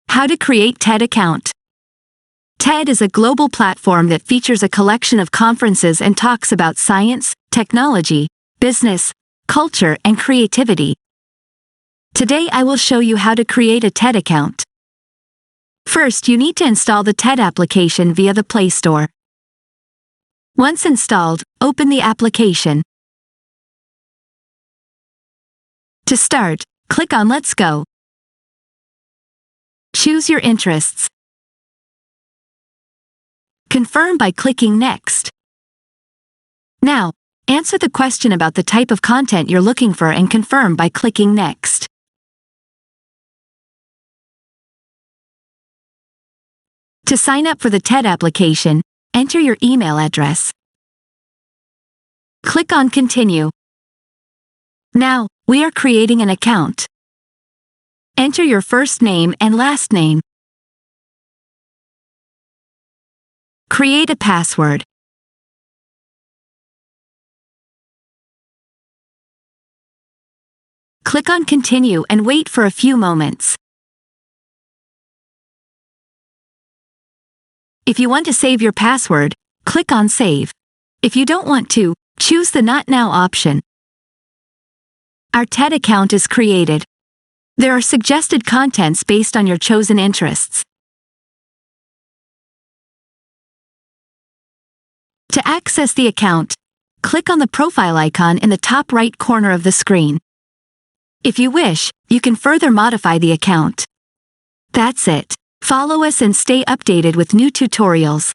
How to create TED account. TED is a global platform that features a collection of conferences and talks about science, technology, business, culture, and creativity. Today I will show you how to create a TED account. First, you need to install the TED application via the Play Store. Once installed, open the application. To start, click on Let's Go. Choose your interests. Confirm by clicking Next. Now, answer the question about the type of content you're looking for and confirm by clicking Next. To sign up for the TED application, enter your email address. Click on Continue. Now, we are creating an account. Enter your first name and last name. Create a password. Click on Continue and wait for a few moments. If you want to save your password, click on Save. If you don't want to, choose the Not Now option. Our TED account is created. There are suggested contents based on your chosen interests. To access the account, click on the profile icon in the top right corner of the screen. If you wish, you can further modify the account. That's it. Follow us and stay updated with new tutorials.